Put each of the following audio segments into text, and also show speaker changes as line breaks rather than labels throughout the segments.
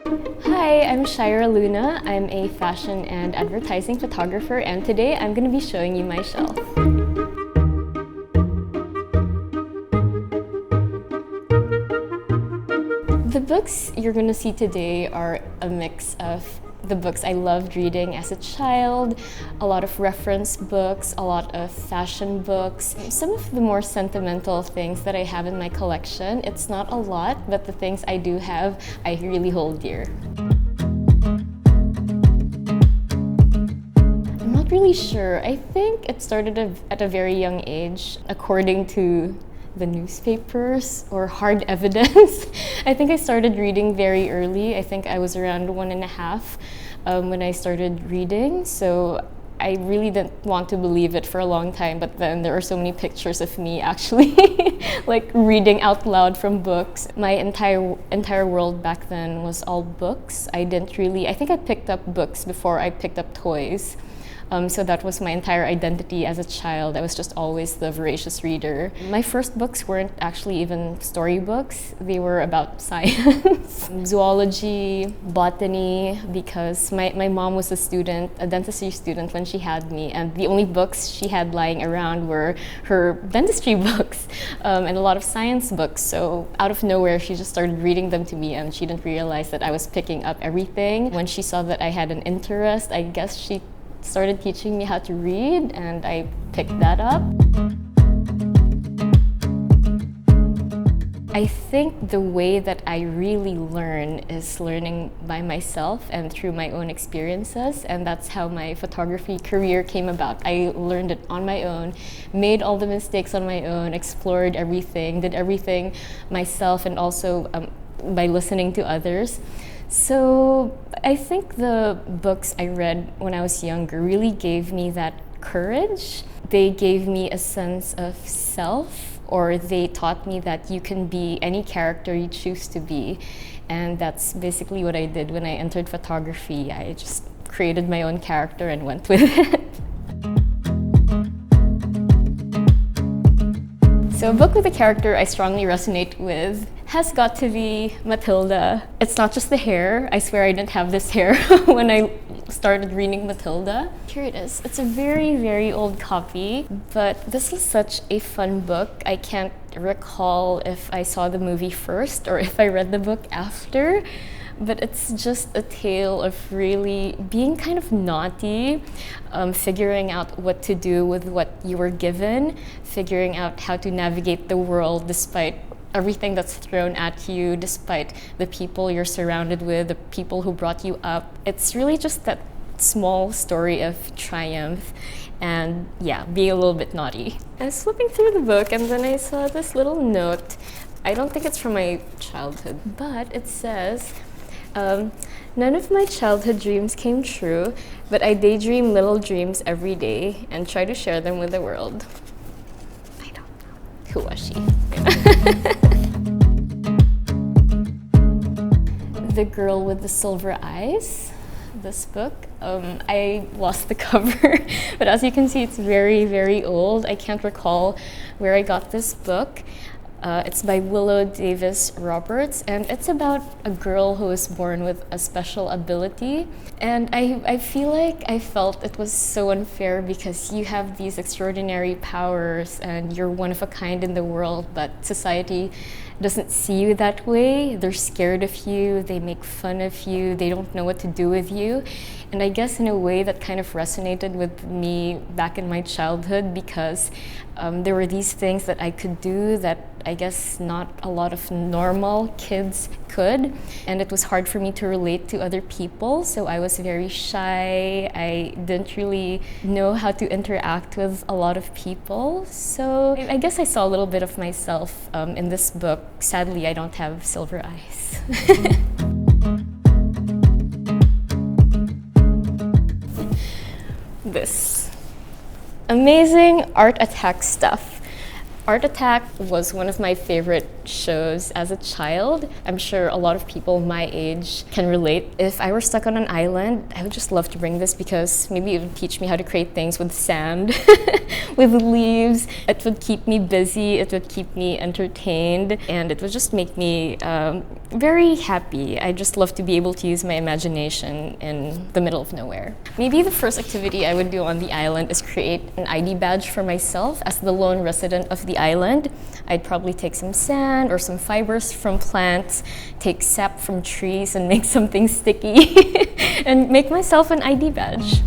Hi, I'm Shaira Luna. I'm a fashion and advertising photographer, and today I'm going to be showing you my shelf. The books you're going to see today are a mix of the books I loved reading as a child, a lot of reference books, a lot of fashion books, some of the more sentimental things that I have in my collection. It's not a lot, but the things I do have, I really hold dear. I'm not really sure. I think it started at a very young age, according to the newspapers or hard evidence. I think I started reading very early. I think I was around 1.5 when I started reading. So I really didn't want to believe it for a long time, but then there are so many pictures of me actually like reading out loud from books. My entire world back then was all books. I think I picked up books before I picked up toys. So that was my entire identity as a child. I was just always the voracious reader. My first books weren't actually even storybooks. They were about science, zoology, botany, because my mom was a dentistry student when she had me, and the only books she had lying around were her dentistry books and a lot of science books. So out of nowhere, she just started reading them to me, and she didn't realize that I was picking up everything. When she saw that I had an interest, I guess she started teaching me how to read, and I picked that up. I think the way that I really learn is learning by myself and through my own experiences, and that's how my photography career came about. I learned it on my own, made all the mistakes on my own, explored everything, did everything myself, and also by listening to others. So I think the books I read when I was younger really gave me that courage. They gave me a sense of self, or they taught me that you can be any character you choose to be. And that's basically what I did when I entered photography. I just created my own character and went with it. So a book with a character I strongly resonate with has got to be Matilda. It's not just the hair. I swear I didn't have this hair when I started reading Matilda. Here it is. It's a very, very old copy, but this is such a fun book. I can't recall if I saw the movie first or if I read the book after. But it's just a tale of really being kind of naughty, figuring out what to do with what you were given, figuring out how to navigate the world despite everything that's thrown at you, despite the people you're surrounded with, the people who brought you up. It's really just that small story of triumph and, yeah, being a little bit naughty. I was flipping through the book and then I saw this little note. I don't think it's from my childhood, but it says, none of my childhood dreams came true, but I daydream little dreams every day and try to share them with the world. I don't know. Who was she? The Girl with the Silver Eyes, this book. I lost the cover, but as you can see, it's very, very old. I can't recall where I got this book. It's by Willow Davis Roberts, and it's about a girl who is born with a special ability. And I feel like I felt it was so unfair because you have these extraordinary powers and you're one of a kind in the world, but society doesn't see you that way. They're scared of you, they make fun of you, they don't know what to do with you. And I guess in a way that kind of resonated with me back in my childhood because there were these things that I could do that I guess not a lot of normal kids could. And it was hard for me to relate to other people, so I was very shy. I didn't really know how to interact with a lot of people. So I guess I saw a little bit of myself in this book. Sadly, I don't have silver eyes. This amazing Art Attack stuff. Art Attack was one of my favorite shows as a child. I'm sure a lot of people my age can relate. If I were stuck on an island, I would just love to bring this because maybe it would teach me how to create things with sand, with leaves. It would keep me busy, it would keep me entertained, and it would just make me very happy. I just love to be able to use my imagination in the middle of nowhere. Maybe the first activity I would do on the island is create an ID badge for myself as the lone resident of the island. I'd probably take some sand or some fibers from plants, take sap from trees and make something sticky and make myself an ID badge.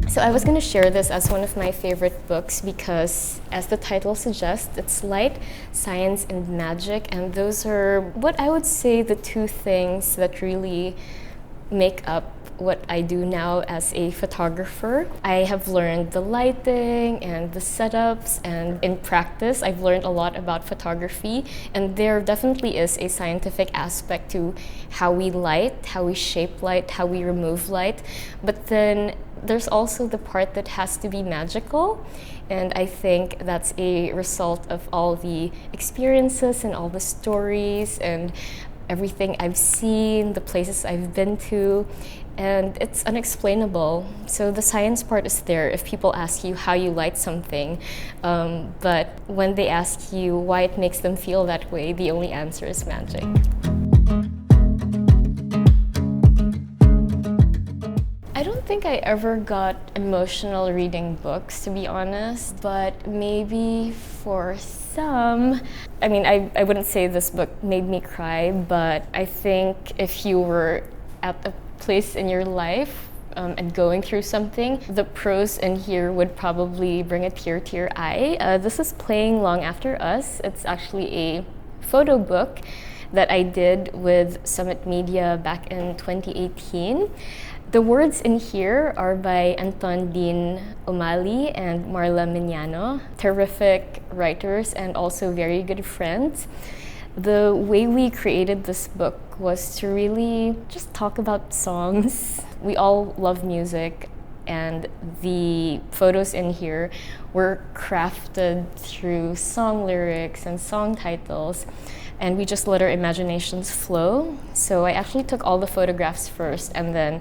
So I was going to share this as one of my favorite books because, as the title suggests, it's light, science, and magic, and those are what I would say the two things that really make up what I do now as a photographer. I have learned the lighting and the setups, and in practice I've learned a lot about photography, and there definitely is a scientific aspect to how we light, how we shape light, how we remove light, but then there's also the part that has to be magical, and I think that's a result of all the experiences and all the stories and everything I've seen, the places I've been to, and it's unexplainable. So the science part is there if people ask you how you light something, but when they ask you why it makes them feel that way, the only answer is magic. I don't think I ever got emotional reading books, to be honest, but maybe for some, I mean, I wouldn't say this book made me cry, but I think if you were at a place in your life and going through something, the prose in here would probably bring a tear to your eye. This is Playing Long After Us. It's actually a photo book that I did with Summit Media back in 2018. The words in here are by Anton Dean O'Malley and Marla Mignano, terrific writers and also very good friends. The way we created this book was to really just talk about songs. We all love music, and the photos in here were crafted through song lyrics and song titles, and we just let our imaginations flow. So I actually took all the photographs first, and then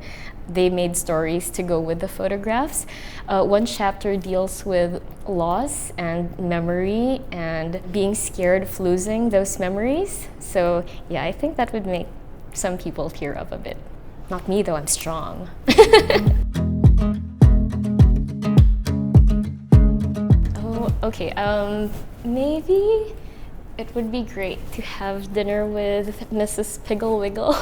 they made stories to go with the photographs. One chapter deals with loss and memory and being scared of losing those memories. So yeah, I think that would make some people tear up a bit. Not me though, I'm strong. Oh, okay, maybe it would be great to have dinner with Mrs. Piggle Wiggle.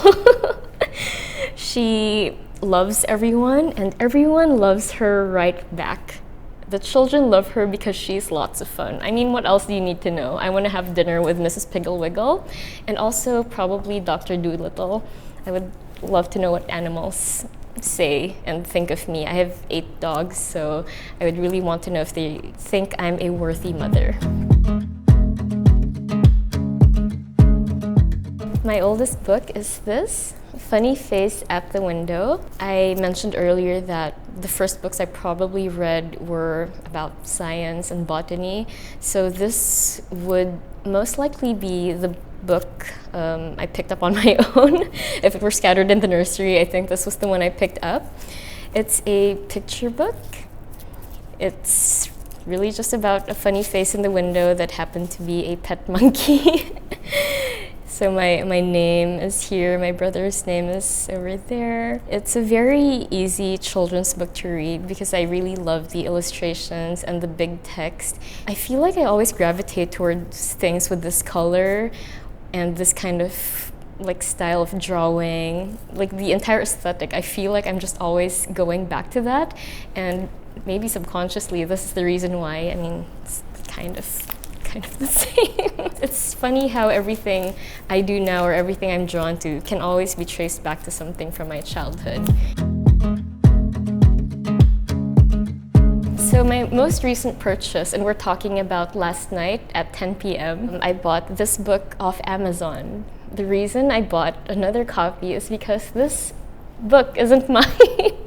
She loves everyone, and everyone loves her right back. The children love her because she's lots of fun. I mean, what else do you need to know? I want to have dinner with Mrs. Piggle Wiggle, and also probably Dr. Dolittle. I would love to know what animals say and think of me. I have 8 dogs, so I would really want to know if they think I'm a worthy mother. My oldest book is this, Funny Face at the Window. I mentioned earlier that the first books I probably read were about science and botany, so this would most likely be the book I picked up on my own. If it were scattered in the nursery, I think this was the one I picked up. It's a picture book. It's really just about a funny face in the window that happened to be a pet monkey. So my name is here, my brother's name is over there. It's a very easy children's book to read because I really love the illustrations and the big text. I feel like I always gravitate towards things with this color and this kind of like style of drawing, like the entire aesthetic. I feel like I'm just always going back to that, and maybe subconsciously this is the reason why. I mean, it's kind of the same. It's funny how everything I do now or everything I'm drawn to can always be traced back to something from my childhood. So my most recent purchase, and we're talking about last night at 10 p.m., I bought this book off Amazon. The reason I bought another copy is because this book isn't mine.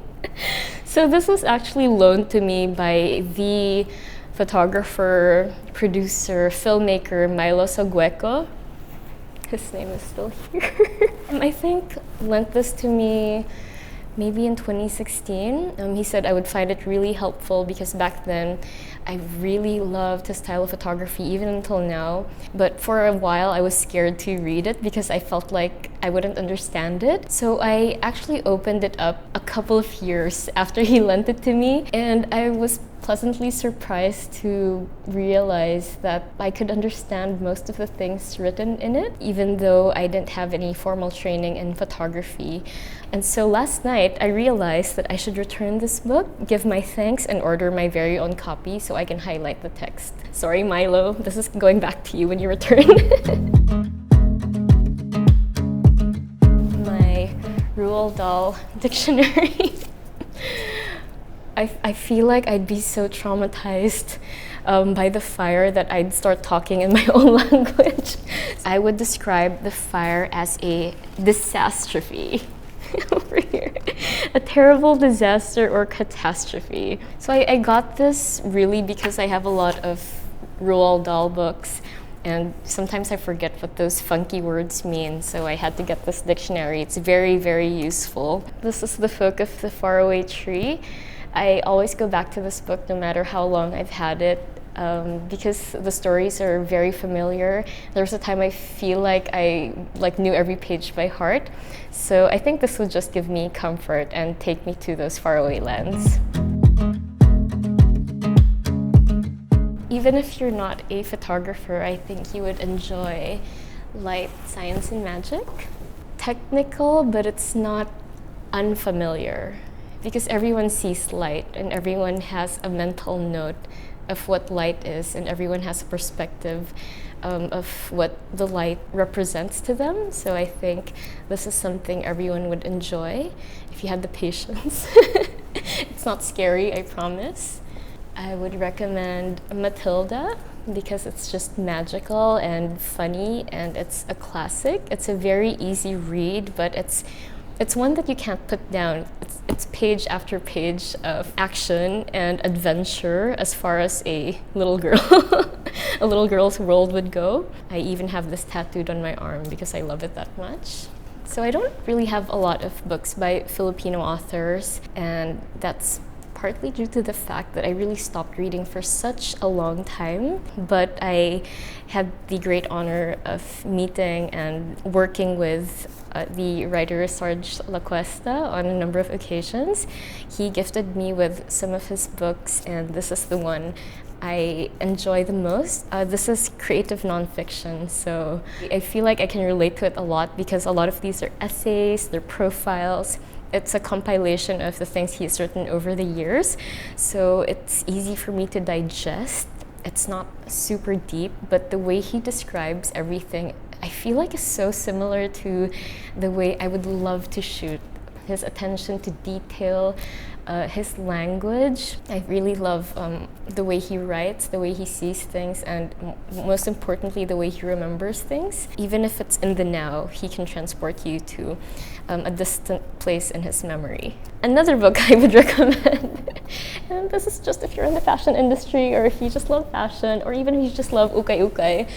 So this was actually loaned to me by the photographer, producer, filmmaker Milo Sogueco. His name is still here. I think lent this to me maybe in 2016. He said I would find it really helpful because back then I really loved his style of photography, even until now. But for a while I was scared to read it because I felt like I wouldn't understand it. So I actually opened it up a couple of years after he lent it to me, and I was pleasantly surprised to realize that I could understand most of the things written in it, even though I didn't have any formal training in photography. And so last night, I realized that I should return this book, give my thanks, and order my very own copy so I can highlight the text. Sorry, Milo, this is going back to you when you return. My Roald Dahl dictionary. I feel like I'd be so traumatized by the fire that I'd start talking in my own language. I would describe the fire as a disastrophe. Over here. A terrible disaster or catastrophe. So I got this really because I have a lot of Roald Dahl books, and sometimes I forget what those funky words mean, so I had to get this dictionary. It's very, very useful. This is The Folk of the Faraway Tree. I always go back to this book no matter how long I've had it, because the stories are very familiar. There was a time I feel like I knew every page by heart. So I think this would just give me comfort and take me to those faraway lands. Even if you're not a photographer, I think you would enjoy Light, Science, and Magic. Technical, but it's not unfamiliar, because everyone sees light and everyone has a mental note of what light is, and everyone has a perspective of what the light represents to them. So I think this is something everyone would enjoy if you had the patience. It's not scary, I promise. I would recommend Matilda because it's just magical and funny, and it's a classic. It's a very easy read, but it's one that you can't put down. It's page after page of action and adventure as far as a little girl, a little girl's world would go. I even have this tattooed on my arm because I love it that much. So I don't really have a lot of books by Filipino authors, and that's partly due to the fact that I really stopped reading for such a long time. But I had the great honor of meeting and working with the writer Sarge Lacuesta on a number of occasions. He gifted me with some of his books, and this is the one I enjoy the most. This is creative nonfiction, so I feel like I can relate to it a lot because a lot of these are essays, they're profiles. It's a compilation of the things he has written over the years, so it's easy for me to digest. It's not super deep, but the way he describes everything, I feel like is so similar to the way I would love to shoot. His attention to detail, his language. I really love the way he writes, the way he sees things, and most importantly, the way he remembers things. Even if it's in the now, he can transport you to a distant place in his memory. Another book I would recommend, and this is just if you're in the fashion industry, or if you just love fashion, or even if you just love ukay-ukay.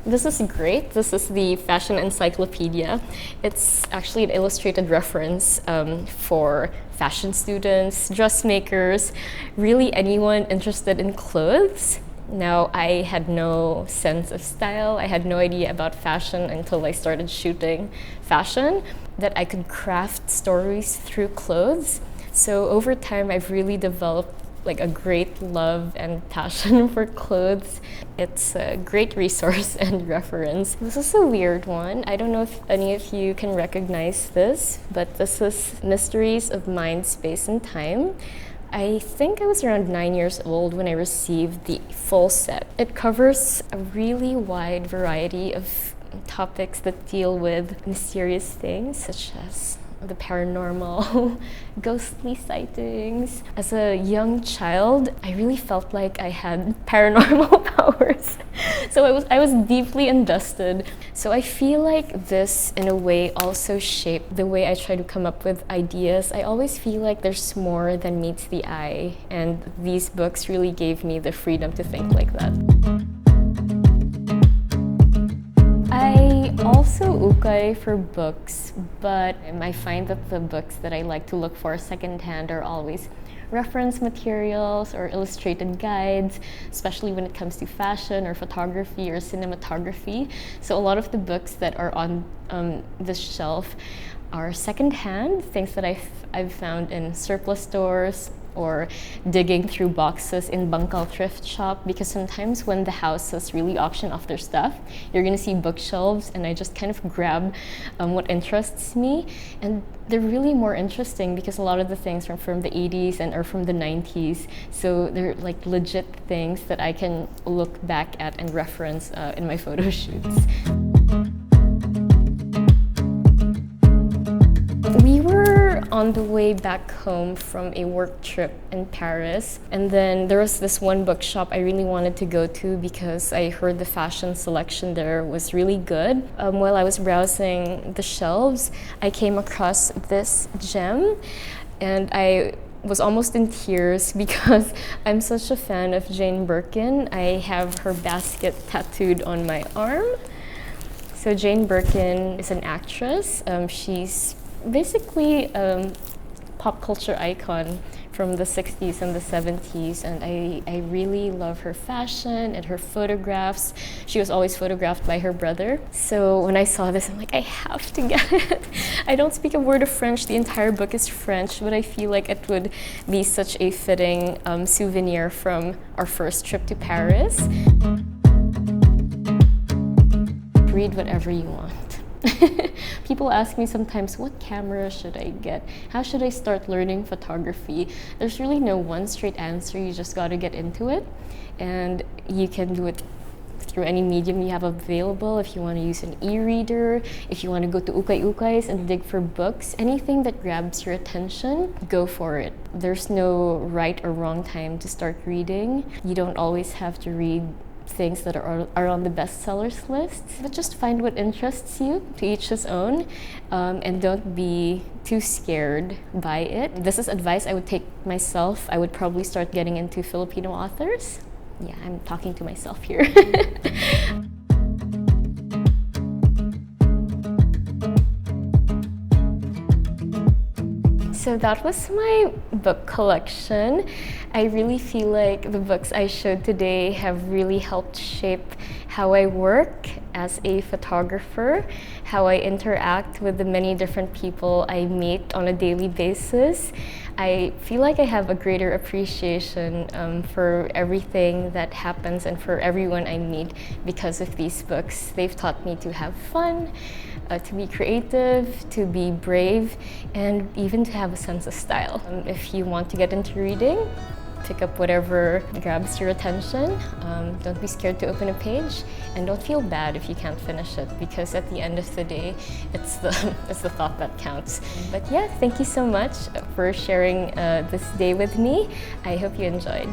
This is great. This is the Fashion Encyclopedia. It's actually an illustrated reference for fashion students, dressmakers, really anyone interested in clothes. Now, I had no sense of style. I had no idea about fashion until I started shooting fashion, that I could craft stories through clothes. So over time, I've really developed like a great love and passion for clothes. It's a great resource and reference. This is a weird one. I don't know if any of you can recognize this, but this is Mysteries of Mind, Space, and Time. I think I was around 9 years old when I received the full set. It covers a really wide variety of topics that deal with mysterious things, such as the paranormal, ghostly sightings. As a young child, I really felt like I had paranormal powers. So I was deeply invested. So I feel like this, in a way, also shaped the way I try to come up with ideas. I always feel like there's more than meets the eye, and these books really gave me the freedom to think like that. I also ukay for books, but I find that the books that I like to look for secondhand are always reference materials or illustrated guides, especially when it comes to fashion or photography or cinematography. So a lot of the books that are on this shelf are secondhand, things that I've found in surplus stores or digging through boxes in Bangkal thrift shop, because sometimes when the houses really auction off their stuff, you're gonna see bookshelves, and I just kind of grab what interests me, and they're really more interesting because a lot of the things are from the 80s and are from the 90s, so they're like legit things that I can look back at and reference in my photo shoots. We were on the way back home from a work trip in Paris, and then there was this one bookshop I really wanted to go to because I heard the fashion selection there was really good. While I was browsing the shelves, I came across this gem, and I was almost in tears because I'm such a fan of Jane Birkin. I have her basket tattooed on my arm. So Jane Birkin is an actress. She's basically a pop culture icon from the 60s and the 70s, and I really love her fashion and her photographs. She was always photographed by her brother. So when I saw this, I'm like, I have to get it. I don't speak a word of French. The entire book is French, but I feel like it would be such a fitting souvenir from our first trip to Paris. Read whatever you want. People ask me sometimes, what camera should I get? How should I start learning photography? There's really no one straight answer. You just got to get into it, and you can do it through any medium you have available. If you want to use an e-reader, if you want to go to ukay-ukays and dig for books, anything that grabs your attention, go for it. There's no right or wrong time to start reading. You don't always have to read things that are on the bestsellers list, but just find what interests you, to each his own, and don't be too scared by it. This is advice I would take myself. I would probably start getting into Filipino authors. Yeah, I'm talking to myself here. So that was my book collection. I really feel like the books I showed today have really helped shape how I work as a photographer, how I interact with the many different people I meet on a daily basis. I feel like I have a greater appreciation for everything that happens and for everyone I meet because of these books. They've taught me to have fun, to be creative, to be brave, and even to have a sense of style. If you want to get into reading, pick up whatever grabs your attention. Don't be scared to open a page, and don't feel bad if you can't finish it, because at the end of the day, it's the thought that counts. But yeah, thank you so much for sharing this day with me. I hope you enjoyed.